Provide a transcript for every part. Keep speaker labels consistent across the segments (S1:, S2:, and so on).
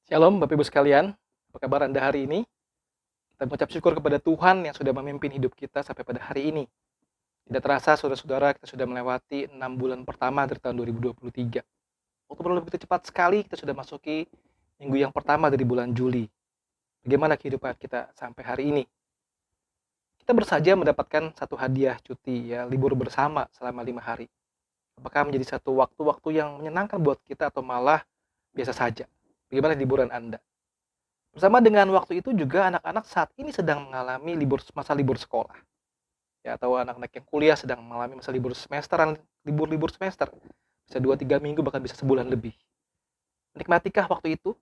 S1: Shalom Bapak Ibu sekalian, apa kabar Anda hari ini? Kita mengucap syukur kepada Tuhan yang sudah memimpin hidup kita sampai pada hari ini. Tidak terasa saudara-saudara kita sudah melewati 6 bulan pertama dari tahun 2023. Waktu berlalu begitu cepat sekali, kita sudah masuki minggu yang pertama dari bulan Juli. Bagaimana kehidupan kita sampai hari ini? Kita bersaja mendapatkan satu hadiah cuti, ya, libur bersama selama 5 hari. Apakah menjadi satu waktu-waktu yang menyenangkan buat kita atau malah biasa saja? Bagaimana liburan Anda? Bersama dengan waktu itu juga anak-anak saat ini sedang mengalami masa libur sekolah. Ya, atau anak-anak yang kuliah sedang mengalami masa libur semesteran, libur-libur semester. Bisa 2-3 minggu, bahkan bisa sebulan lebih. Menikmatikah waktu itu?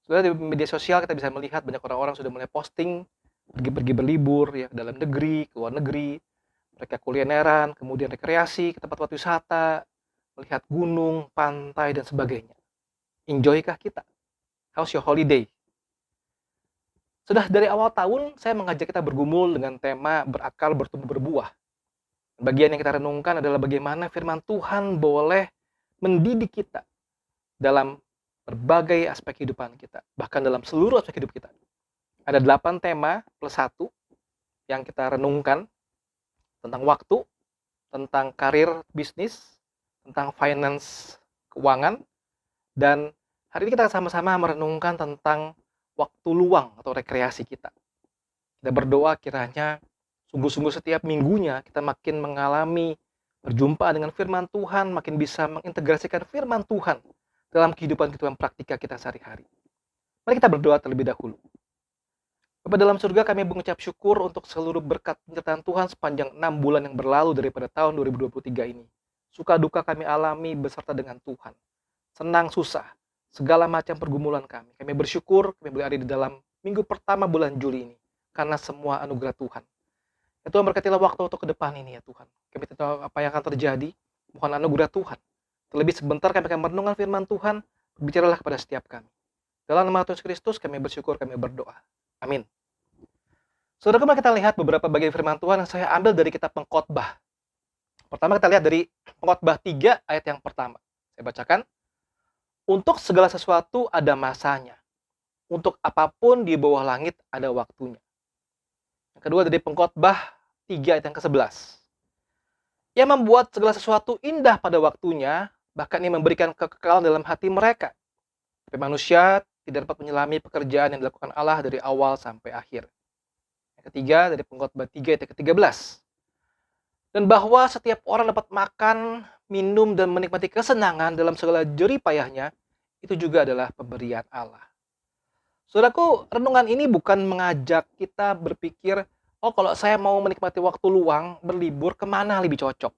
S1: Sudah di media sosial kita bisa melihat banyak orang-orang sudah mulai posting pergi-pergi berlibur ya, ke dalam negeri, ke luar negeri. Mereka kulineran, kemudian rekreasi ke tempat-tempat wisata, melihat gunung, pantai, dan sebagainya. Enjoy-kah kita? How's your holiday? Sudah dari awal tahun, saya mengajak kita bergumul dengan tema berakal, bertumbuh, berbuah. Bagian yang kita renungkan adalah bagaimana firman Tuhan boleh mendidik kita dalam berbagai aspek kehidupan kita, bahkan dalam seluruh aspek hidup kita. Ada 8 tema plus 1 yang kita renungkan tentang waktu, tentang karir bisnis, tentang finance, keuangan, dan hari ini kita sama-sama merenungkan tentang waktu luang atau rekreasi kita. Kita berdoa kiranya sungguh-sungguh setiap minggunya kita makin mengalami berjumpa dengan firman Tuhan, makin bisa mengintegrasikan firman Tuhan dalam kehidupan praktika kita sehari-hari. Mari kita berdoa terlebih dahulu. Bapa dalam surga, kami mengucap syukur untuk seluruh berkat penyertaan Tuhan sepanjang 6 bulan yang berlalu daripada tahun 2023 ini. Suka duka kami alami beserta dengan Tuhan. Senang susah, segala macam pergumulan kami. Kami bersyukur kami boleh ada di dalam minggu pertama bulan Juli ini. Karena semua anugerah Tuhan. Ya Tuhan, berkatilah waktu untuk ke depan ini ya Tuhan. Kami tidak tahu apa yang akan terjadi. Mohon anugerah Tuhan. Terlebih sebentar kami akan merenungkan firman Tuhan. Berbicaralah kepada setiap kami. Dalam nama Tuhan Yesus Kristus kami bersyukur, kami berdoa. Amin. Saudara, kemarin kita lihat beberapa bagian firman Tuhan yang saya ambil dari kitab Pengkhotbah. Pertama kita lihat dari Pengkhotbah 3 ayat yang pertama. Saya bacakan. Untuk segala sesuatu ada masanya. Untuk apapun di bawah langit ada waktunya. Yang kedua dari Pengkhotbah 3 ayat yang ke-11. Ia membuat segala sesuatu indah pada waktunya, bahkan ia memberikan kekekalan dalam hati mereka. Tapi manusia tidak dapat menyelami pekerjaan yang dilakukan Allah dari awal sampai akhir. Yang ketiga dari Pengkhotbah 3 ayat ke-13. Dan bahwa setiap orang dapat makan, minum, dan menikmati kesenangan dalam segala jerih payahnya, itu juga adalah pemberian Allah. Saudaraku, renungan ini bukan mengajak kita berpikir, oh kalau saya mau menikmati waktu luang, berlibur, kemana lebih cocok?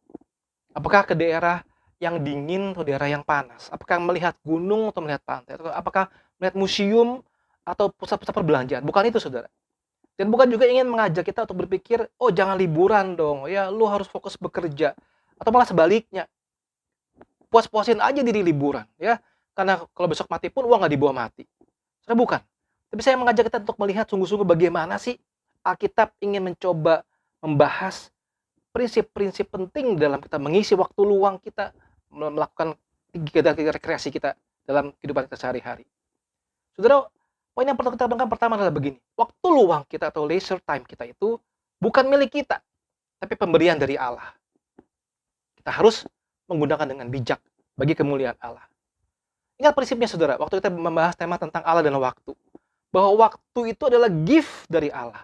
S1: Apakah ke daerah yang dingin atau daerah yang panas? Apakah melihat gunung atau melihat pantai? Atau apakah melihat museum atau pusat-pusat perbelanjaan? Bukan itu, saudara. Dan bukan juga ingin mengajak kita untuk berpikir, oh jangan liburan dong, ya lu harus fokus bekerja. Atau malah sebaliknya, puas-puasin aja diri liburan, ya. Karena kalau besok mati pun uang nggak dibawa mati. Saya bukan. Tapi saya mengajak kita untuk melihat sungguh-sungguh bagaimana sih Alkitab ingin mencoba membahas prinsip-prinsip penting dalam kita mengisi waktu luang kita, melakukan kegiatan rekreasi kita dalam kehidupan kita sehari-hari. Saudara, poin yang perlu kita renungkan pertama adalah begini. Waktu luang kita atau leisure time kita itu bukan milik kita, tapi pemberian dari Allah. Kita harus menggunakan dengan bijak bagi kemuliaan Allah. Ingat prinsipnya, saudara, waktu kita membahas tema tentang Allah dan waktu. Bahwa waktu itu adalah gift dari Allah.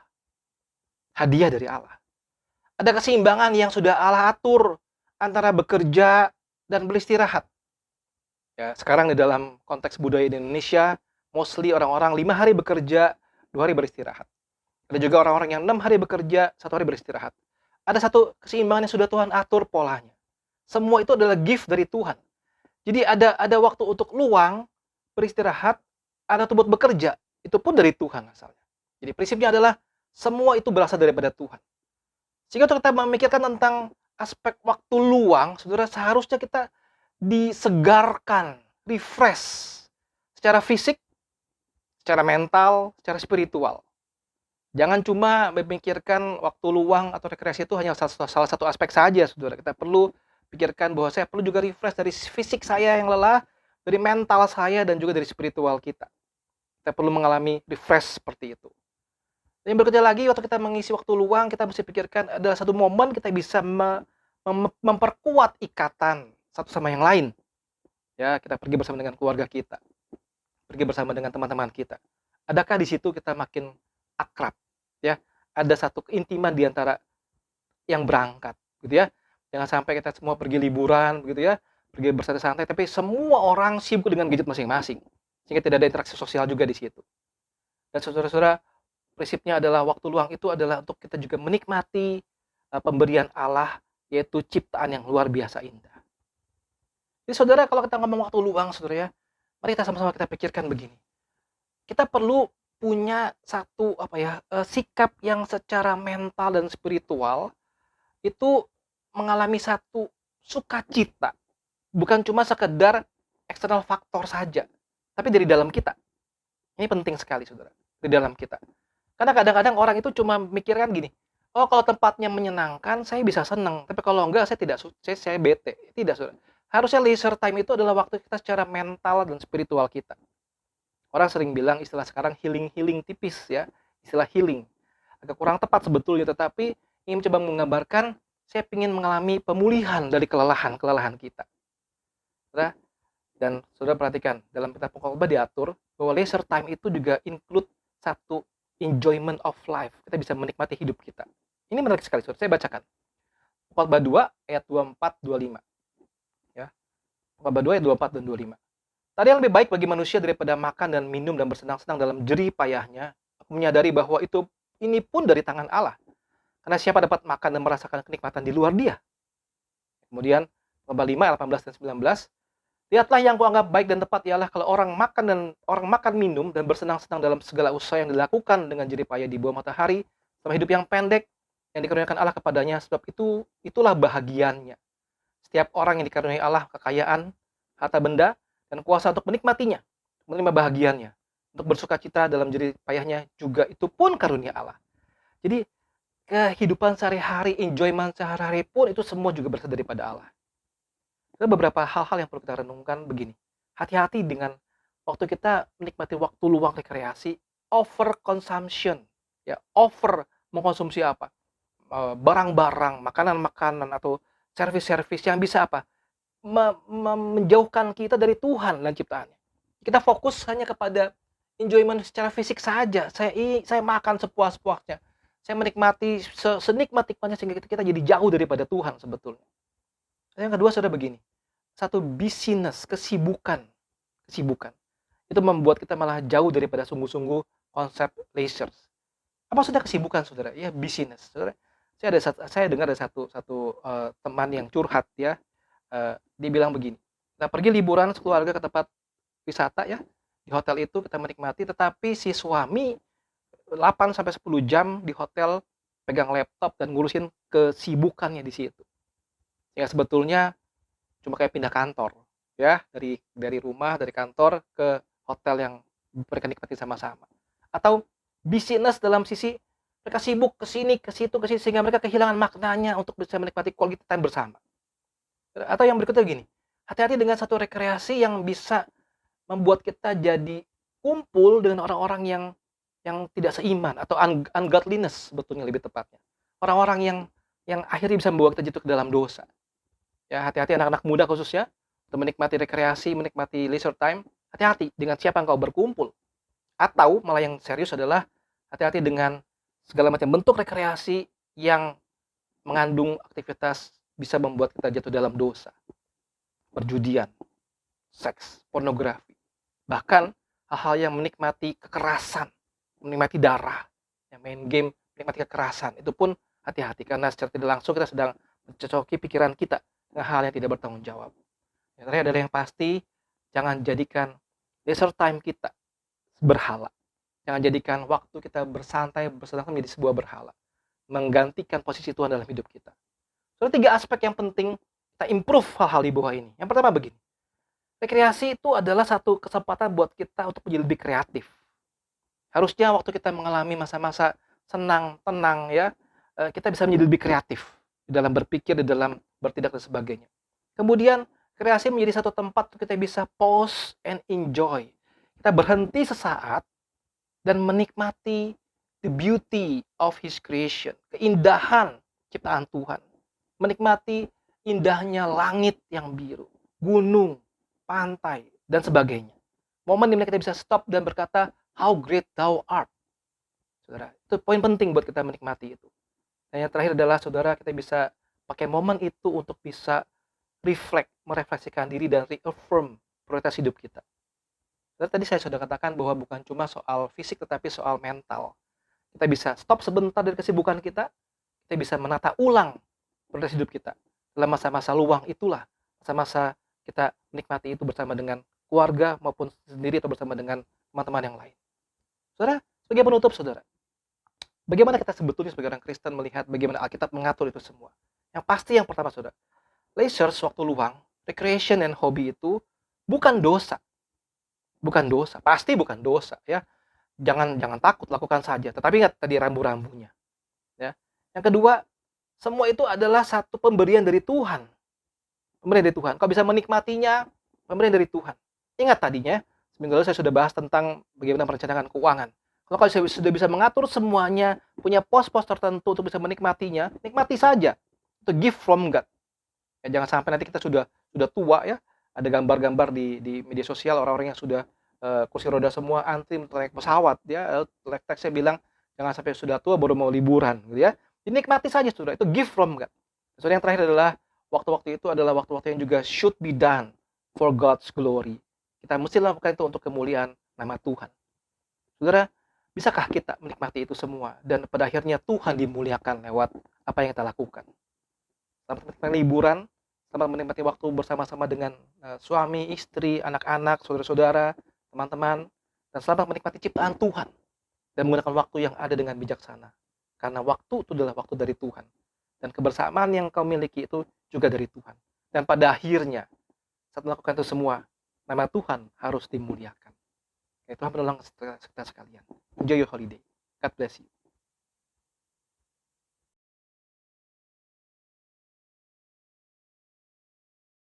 S1: Hadiah dari Allah. Ada keseimbangan yang sudah Allah atur antara bekerja dan beristirahat. Ya, sekarang di dalam konteks budaya di Indonesia, mostly orang-orang 5 hari bekerja, 2 hari beristirahat. Ada juga orang-orang yang 6 hari bekerja, 1 hari beristirahat. Ada satu keseimbangan yang sudah Tuhan atur polanya. Semua itu adalah gift dari Tuhan. Jadi ada waktu untuk luang, beristirahat, ada waktu buat bekerja. Itu pun dari Tuhan asalnya. Jadi prinsipnya adalah semua itu berasal daripada Tuhan. Sehingga untuk kita memikirkan tentang aspek waktu luang, saudara, seharusnya kita disegarkan, refresh secara fisik, secara mental, secara spiritual. Jangan cuma memikirkan waktu luang atau rekreasi itu hanya salah satu aspek saja, saudara. Kita perlu pikirkan bahwa saya perlu juga refresh dari fisik saya yang lelah, dari mental saya, dan juga dari spiritual kita. Kita perlu mengalami refresh seperti itu. Dan yang berikutnya lagi, waktu kita mengisi waktu luang, kita mesti pikirkan adalah satu momen kita bisa memperkuat ikatan satu sama yang lain. Ya, kita pergi bersama dengan keluarga kita, pergi bersama dengan teman-teman kita. Adakah di situ kita makin akrab? Ya, ada satu keintiman di antara yang berangkat, gitu ya. Jangan sampai kita semua pergi liburan, begitu ya, pergi bersantai-santai, tapi semua orang sibuk dengan gadget masing-masing, sehingga tidak ada interaksi sosial juga di situ. Dan saudara-saudara, prinsipnya adalah waktu luang itu adalah untuk kita juga menikmati pemberian Allah, yaitu ciptaan yang luar biasa indah. Jadi saudara, kalau kita ngomong waktu luang, saudara ya, mari kita sama-sama kita pikirkan begini. Kita perlu punya satu sikap yang secara mental dan spiritual itu mengalami satu sukacita, bukan cuma sekedar eksternal faktor saja, tapi dari dalam kita. Ini penting sekali, saudara, di dalam kita. Karena kadang-kadang orang itu cuma mikirkan gini, oh kalau tempatnya menyenangkan, saya bisa senang. Tapi kalau enggak, saya bete. Tidak, saudara. Harusnya leisure time itu adalah waktu kita secara mental dan spiritual kita. Orang sering bilang istilah sekarang healing tipis ya. Istilah healing. Agak kurang tepat sebetulnya, tetapi ingin mencoba menggambarkan, saya ingin mengalami pemulihan dari kelelahan kita. Saudara, dan saudara perhatikan, dalam kitab Pengkhotbah diatur bahwa leisure time itu juga include satu enjoyment of life. Kita bisa menikmati hidup kita. Ini menarik sekali, saudara. Saya bacakan. Pengkhotbah 2 ayat 24-25. Ya. Pengkhotbah 2 ayat 24 dan 25. Tadi yang lebih baik bagi manusia daripada makan dan minum dan bersenang-senang dalam jerih payahnya. Aku menyadari bahwa ini pun dari tangan Allah. Karena siapa dapat makan dan merasakan kenikmatan di luar Dia? Kemudian Pengkhotbah 5 ayat 18 dan 19. Lihatlah yang kuanggap baik dan tepat ialah kalau orang makan minum dan bersenang-senang dalam segala usaha yang dilakukan dengan jerih payah di bawah matahari, selama hidup yang pendek yang dikaruniakan Allah kepadanya, sebab itulah bahagiannya. Setiap orang yang dikaruniai Allah kekayaan, harta benda, dan kuasa untuk menikmatinya, menerima bahagiannya, untuk bersukacita dalam jerih payahnya juga itu pun karunia Allah. Jadi kehidupan sehari-hari, enjoyment sehari-hari pun itu semua juga berasal daripada Allah. Ada beberapa hal-hal yang perlu kita renungkan begini. Hati-hati dengan waktu kita menikmati waktu luang rekreasi, over consumption, ya, over mengkonsumsi apa? Barang-barang, makanan-makanan atau servis-servis yang bisa apa? Menjauhkan kita dari Tuhan dan ciptaannya. Kita fokus hanya kepada enjoyment secara fisik saja. Saya makan sepuas-puasnya. Saya menikmati senikmat-nikmatnya sehingga kita jadi jauh daripada Tuhan sebetulnya. Yang kedua sudah begini. Satu busyness, kesibukan. Itu membuat kita malah jauh daripada sungguh-sungguh konsep leisure. Apa sudah kesibukan, saudara? Ya, busyness. Saudara, saya dengar ada satu teman yang curhat ya. Dia bilang begini. Kita pergi liburan sekeluarga ke tempat wisata ya. Di hotel itu kita menikmati, tetapi si suami 8 sampai 10 jam di hotel pegang laptop dan ngurusin kesibukannya di situ. Ya sebetulnya cuma kayak pindah kantor ya, dari rumah, dari kantor ke hotel yang mereka nikmati sama-sama. Atau busyness dalam sisi mereka sibuk ke sini, ke situ, sehingga mereka kehilangan maknanya untuk bisa menikmati quality time bersama. Atau yang berikutnya begini, hati-hati dengan satu rekreasi yang bisa membuat kita jadi kumpul dengan orang-orang yang tidak seiman atau ungodliness sebetulnya lebih tepatnya. Orang-orang yang akhirnya bisa membawa kita jatuh ke dalam dosa. Ya, hati-hati anak-anak muda khususnya untuk menikmati rekreasi, menikmati leisure time. Hati-hati dengan siapa engkau berkumpul. Atau malah yang serius adalah hati-hati dengan segala macam bentuk rekreasi yang mengandung aktivitas bisa membuat kita jatuh dalam dosa. Perjudian, seks, pornografi. Bahkan hal-hal yang menikmati kekerasan, menikmati darah, yang main game, menikmati kekerasan. Itu pun hati-hati karena secara tidak langsung kita sedang mencocoki pikiran kita dengan hal yang tidak bertanggung jawab. Yang terakhir adalah yang pasti, jangan jadikan leisure time kita berhala. Jangan jadikan waktu kita bersantai, bersenang-senang menjadi sebuah berhala. Menggantikan posisi Tuhan dalam hidup kita. So, 3 aspek yang penting kita improve hal-hal di bawah ini. Yang pertama begini, rekreasi itu adalah satu kesempatan buat kita untuk menjadi lebih kreatif. Harusnya waktu kita mengalami masa-masa senang, tenang ya, kita bisa menjadi lebih kreatif di dalam berpikir, di dalam bertindak dan sebagainya. Kemudian kreasi menjadi satu tempat kita bisa pause and enjoy. Kita berhenti sesaat dan menikmati the beauty of His creation, keindahan ciptaan Tuhan. Menikmati indahnya langit yang biru, gunung, pantai, dan sebagainya. Momen dimana kita bisa stop dan berkata, how great thou art. Saudara, itu poin penting buat kita menikmati itu. Dan yang terakhir adalah, saudara, kita bisa pakai momen itu untuk bisa merefleksikan diri dan reaffirm prioritas hidup kita. Dan tadi saya sudah katakan bahwa bukan cuma soal fisik tetapi soal mental. Kita bisa stop sebentar dari kesibukan kita bisa menata ulang prioritas hidup kita. Dalam masa-masa luang itulah, masa-masa kita menikmati itu bersama dengan keluarga maupun sendiri atau bersama dengan teman-teman yang lain. Saudara, sebagai penutup, saudara, bagaimana kita sebetulnya sebagai orang Kristen melihat bagaimana Alkitab mengatur itu semua? Yang pasti yang pertama, saudara, leisure, waktu luang, recreation and hobby itu bukan dosa. Bukan dosa, pasti bukan dosa ya. Jangan takut, lakukan saja. Tetapi ingat tadi rambu-rambunya. Ya. Yang kedua, semua itu adalah satu pemberian dari Tuhan. Pemberian dari Tuhan. Kau bisa menikmatinya, pemberian dari Tuhan. Ingat tadinya, seminggu lalu saya sudah bahas tentang bagaimana merencanakan keuangan. Kalau kau sudah bisa mengatur semuanya, punya pos-pos tertentu untuk bisa menikmatinya, nikmati saja. Itu gift from God. Ya, jangan sampai nanti kita sudah tua ya, ada gambar-gambar di media sosial orang-orang yang sudah kursi roda semua antri untuk naik pesawat ya. Teksnya bilang jangan sampai sudah tua baru mau liburan gitu ya. Dinikmati saja saudara, itu gift from God. Saudara, yang terakhir adalah waktu-waktu itu adalah waktu-waktu yang juga should be done for God's glory. Kita mesti lakukan itu untuk kemuliaan nama Tuhan. Saudara, bisakah kita menikmati itu semua dan pada akhirnya Tuhan dimuliakan lewat apa yang kita lakukan? Selamat menikmati liburan, selamat menikmati waktu bersama-sama dengan suami, istri, anak-anak, saudara-saudara, teman-teman, dan selamat menikmati ciptaan Tuhan dan menggunakan waktu yang ada dengan bijaksana. Karena waktu itu adalah waktu dari Tuhan. Dan kebersamaan yang kau miliki itu juga dari Tuhan. Dan pada akhirnya, saat melakukan itu semua, nama Tuhan harus dimuliakan. Tuhan menolong kita sekalian. Enjoy your holiday. God bless you.